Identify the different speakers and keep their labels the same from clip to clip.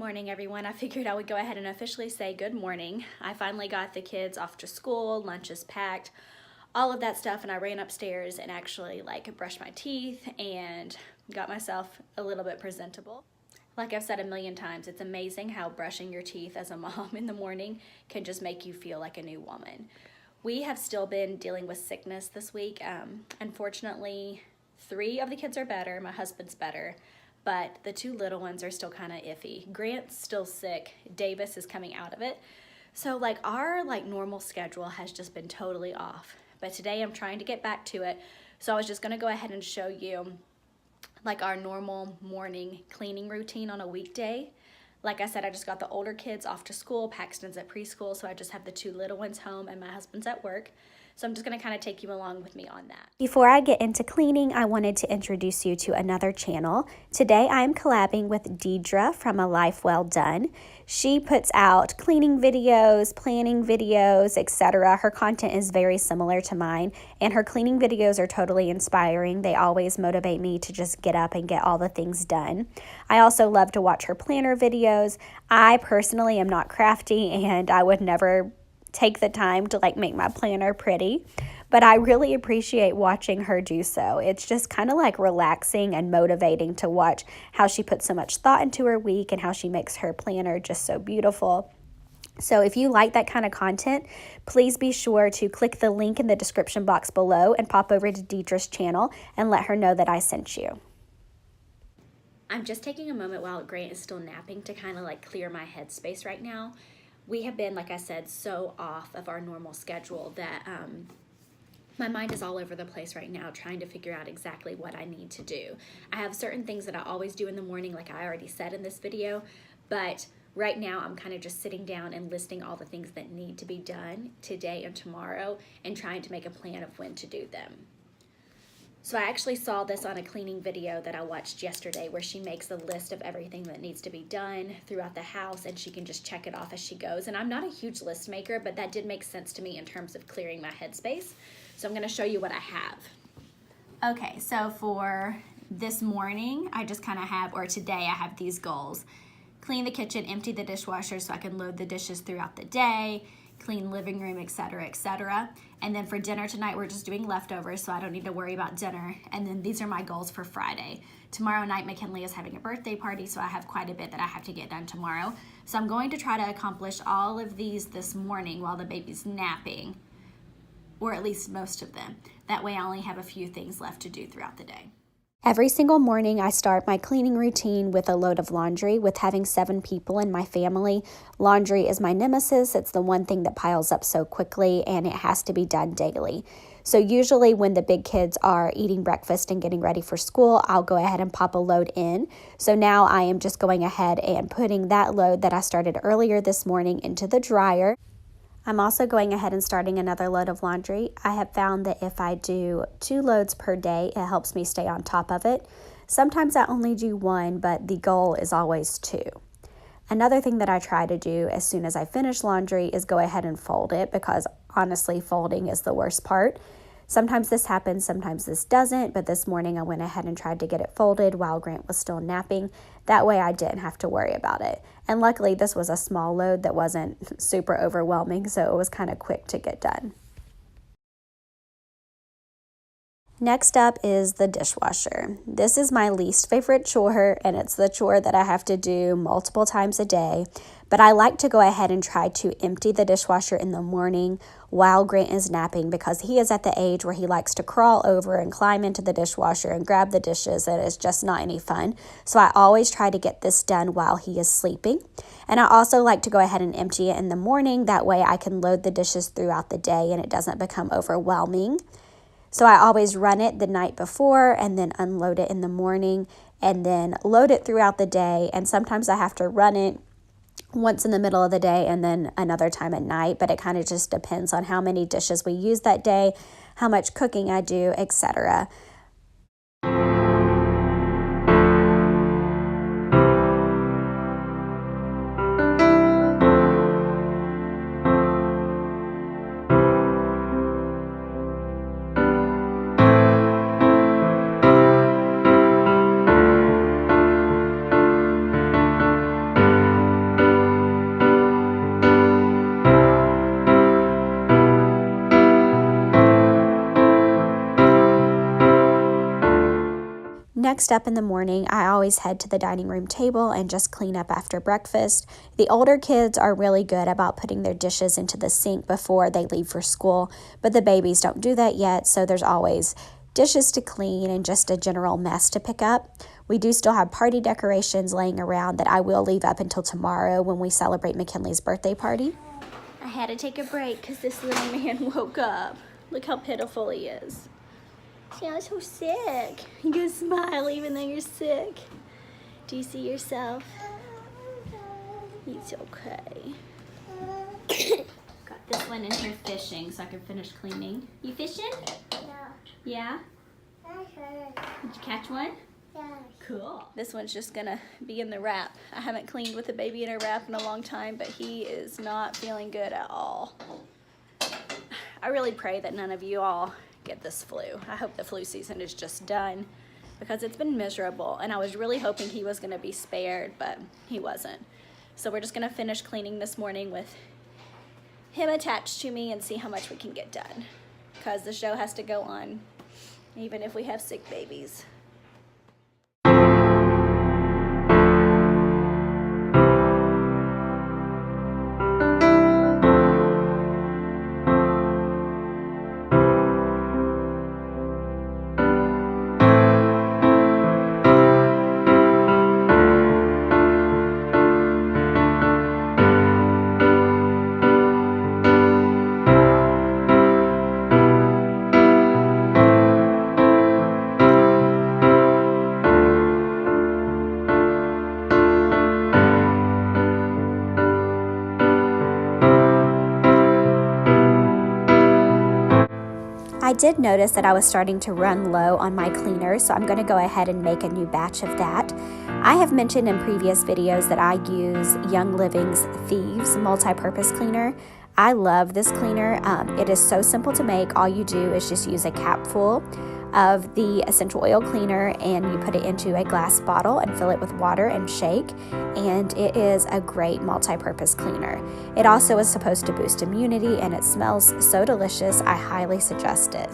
Speaker 1: morning, everyone. I figured I would go ahead and officially say good morning. I finally got the kids off to school, lunch is packed, all of that stuff, and I ran upstairs and actually brushed my teeth and got myself a little bit presentable. Like I've said a million times, it's amazing how brushing your teeth as a mom in the morning can just make you feel like a new woman. We have still been dealing with sickness this week. Unfortunately, 3 of the kids are better, my husband's better, but the 2 little ones are still kind of iffy. Grant's still sick, Davis is coming out of it. So our normal schedule has just been totally off. But today I'm trying to get back to it. So I was just gonna go ahead and show you our normal morning cleaning routine on a weekday. Like I said, I just got the older kids off to school, Paxton's at preschool, so I just have the 2 little ones home and my husband's at work. So I'm just gonna kind of take you along with me on that.
Speaker 2: Before I get into cleaning, I wanted to introduce you to another channel. Today I'm collabing with Deidre from A Life Well Done. She puts out cleaning videos, planning videos, etc. Her content is very similar to mine, and her cleaning videos are totally inspiring. They always motivate me to just get up and get all the things done. I also love to watch her planner videos. I personally am not crafty, and I would never take the time to make my planner pretty, but I really appreciate watching her do so. It's just kind of relaxing and motivating to watch how she puts so much thought into her week and how she makes her planner just so beautiful. So if you like that kind of content, please be sure to click the link in the description box below and pop over to Deidre's channel and let her know that I sent you.
Speaker 1: I'm just taking a moment while Grant is still napping to kind of clear my headspace right now. We have been, like I said, so off of our normal schedule that my mind is all over the place right now trying to figure out exactly what I need to do. I have certain things that I always do in the morning, like I already said in this video, but right now I'm kind of just sitting down and listing all the things that need to be done today and tomorrow and trying to make a plan of when to do them. So I actually saw this on a cleaning video that I watched yesterday where she makes a list of everything that needs to be done throughout the house and she can just check it off as she goes. And I'm not a huge list maker, but that did make sense to me in terms of clearing my headspace. So I'm gonna show you what I have. Okay, so for this morning, I just kind of have, or today I have these goals. Clean the kitchen, empty the dishwasher so I can load the dishes throughout the day, clean living room, etc., etc. And then for dinner tonight, we're just doing leftovers, so I don't need to worry about dinner. And then these are my goals for Friday. Tomorrow night, McKinley is having a birthday party, so I have quite a bit that I have to get done tomorrow. So I'm going to try to accomplish all of these this morning while the baby's napping, or at least most of them. That way I only have a few things left to do throughout the day.
Speaker 2: Every single morning, I start my cleaning routine with a load of laundry. With having 7 people in my family, laundry is my nemesis. It's the one thing that piles up so quickly, and it has to be done daily. So usually when the big kids are eating breakfast and getting ready for school, I'll go ahead and pop a load in. So now I am just going ahead and putting that load that I started earlier this morning into the dryer. I'm also going ahead and starting another load of laundry. I have found that if I do 2 loads per day, it helps me stay on top of it. Sometimes I only do 1, but the goal is always 2. Another thing that I try to do as soon as I finish laundry is go ahead and fold it, because honestly, folding is the worst part. Sometimes this happens, sometimes this doesn't, but this morning I went ahead and tried to get it folded while Grant was still napping. That way I didn't have to worry about it. And luckily this was a small load that wasn't super overwhelming, so it was kind of quick to get done. Next up is the dishwasher. This is my least favorite chore, and it's the chore that I have to do multiple times a day. But I like to go ahead and try to empty the dishwasher in the morning while Grant is napping, because he is at the age where he likes to crawl over and climb into the dishwasher and grab the dishes, and it's just not any fun. So I always try to get this done while he is sleeping. And I also like to go ahead and empty it in the morning. That way I can load the dishes throughout the day and it doesn't become overwhelming. So I always run it the night before and then unload it in the morning and then load it throughout the day. And sometimes I have to run it once in the middle of the day and then another time at night, but it kind of just depends on how many dishes we use that day, how much cooking I do, etc. Next up in the morning, I always head to the dining room table and just clean up after breakfast. The older kids are really good about putting their dishes into the sink before they leave for school, but the babies don't do that yet, so there's always dishes to clean and just a general mess to pick up. We do still have party decorations laying around that I will leave up until tomorrow when we celebrate McKinley's birthday party. I had to take a break because this little man woke up. Look how pitiful he is. He sounds so sick. You can smile even though you're sick. Do you see yourself? He's okay. Got this one in here fishing so I can finish cleaning. You fishing? Yeah? Did you catch one? Yeah. Cool. This one's just gonna be in the wrap. I haven't cleaned with a baby in a wrap in a long time, but he is not feeling good at all. I really pray that none of you all get this flu. I hope the flu season is just done because it's been miserable, and I was really hoping he was gonna be spared, but he wasn't. So we're just gonna finish cleaning this morning with him attached to me and see how much we can get done because the show has to go on even if we have sick babies. I did notice that I was starting to run low on my cleaner, so I'm going to go ahead and make a new batch of that. I have mentioned in previous videos that I use Young Living's Thieves multi-purpose cleaner. I love this cleaner. It is so simple to make. All you do is just use a cap full of the essential oil cleaner and you put it into a glass bottle and fill it with water and shake, and it is a great multi-purpose cleaner. It also is supposed to boost immunity and it smells so delicious. I highly suggest it.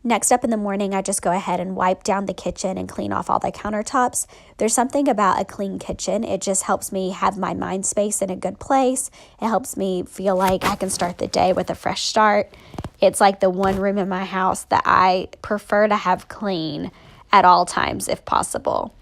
Speaker 2: Next up in the morning, I just go ahead and wipe down the kitchen and clean off all the countertops. There's something about a clean kitchen. It just helps me have my mind space in a good place. It helps me feel like I can start the day with a fresh start. It's like the one room in my house that I prefer to have clean at all times if possible.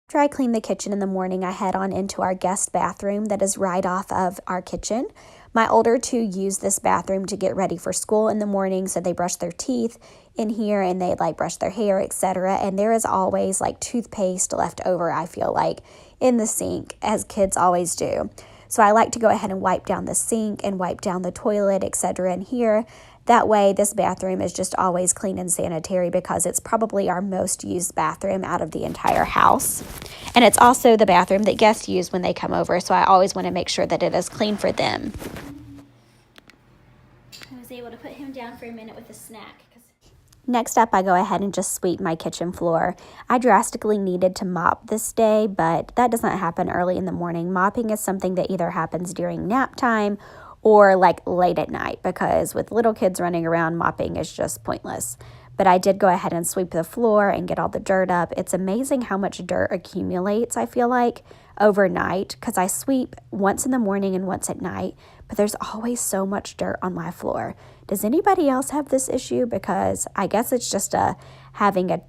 Speaker 2: After I clean the kitchen in the morning, I head on into our guest bathroom that is right off of our kitchen. My older two use this bathroom to get ready for school in the morning, so they brush their teeth in here and they brush their hair, etc. And there is always toothpaste left over, I feel like, in the sink, as kids always do. So I like to go ahead and wipe down the sink and wipe down the toilet, etc. in here. That way, this bathroom is just always clean and sanitary because it's probably our most used bathroom out of the entire house. And it's also the bathroom that guests use when they come over, so I always want to make sure that it is clean for them.
Speaker 1: was able to put him down for a minute with a snack.
Speaker 2: Next up, I go ahead and just sweep my kitchen floor. I drastically needed to mop this day, but that doesn't happen early in the morning. Mopping is something that either happens during nap time or like late at night, because with little kids running around, mopping is just pointless. But I did go ahead and sweep the floor and get all the dirt up. It's amazing how much dirt accumulates, I feel like, overnight, because I sweep once in the morning and once at night, but there's always so much dirt on my floor. Does anybody else have this issue? Because I guess it's just having a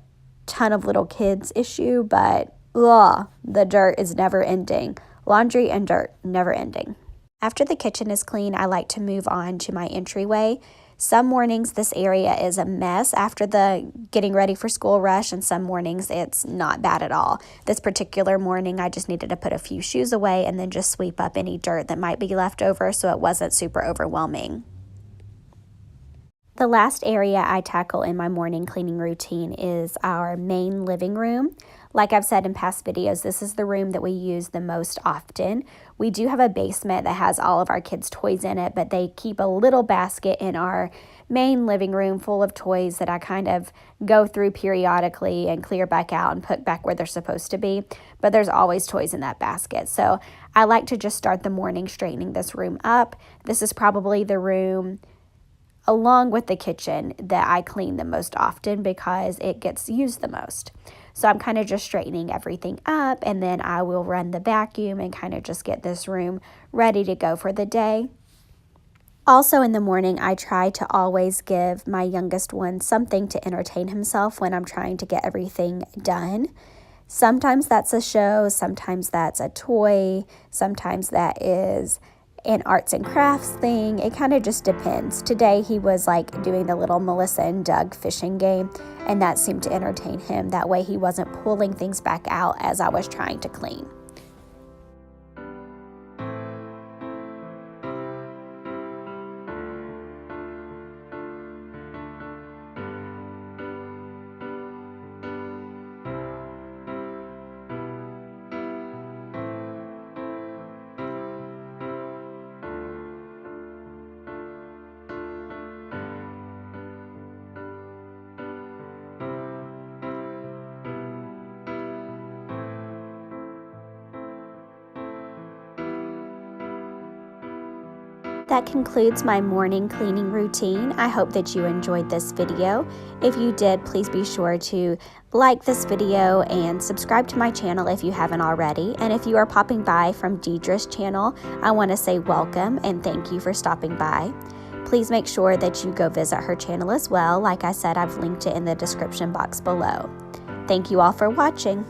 Speaker 2: ton of little kids issue, but the dirt is never ending. Laundry and dirt, never ending. After the kitchen is clean, I like to move on to my entryway. Some mornings this area is a mess after the getting ready for school rush, and some mornings it's not bad at all. This particular morning, I just needed to put a few shoes away and then just sweep up any dirt that might be left over so it wasn't super overwhelming. The last area I tackle in my morning cleaning routine is our main living room. Like I've said in past videos, this is the room that we use the most often. We do have a basement that has all of our kids' toys in it, but they keep a little basket in our main living room full of toys that I kind of go through periodically and clear back out and put back where they're supposed to be. But there's always toys in that basket. So I like to just start the morning straightening this room up. This is probably the room, along with the kitchen, that I clean the most often because it gets used the most. So I'm kind of just straightening everything up, and then I will run the vacuum and kind of just get this room ready to go for the day. Also in the morning, I try to always give my youngest one something to entertain himself when I'm trying to get everything done. Sometimes that's a show, sometimes that's a toy, sometimes that is an arts and crafts thing. It kind of just depends. Today he was like doing the little Melissa and Doug fishing game, and that seemed to entertain him. That way he wasn't pulling things back out as I was trying to clean. That concludes my morning cleaning routine. I hope that you enjoyed this video. If you did, please be sure to like this video and subscribe to my channel if you haven't already. And if you are popping by from Deidre's channel, I want to say welcome and thank you for stopping by. Please make sure that you go visit her channel as well. Like I said, I've linked it in the description box below. Thank you all for watching.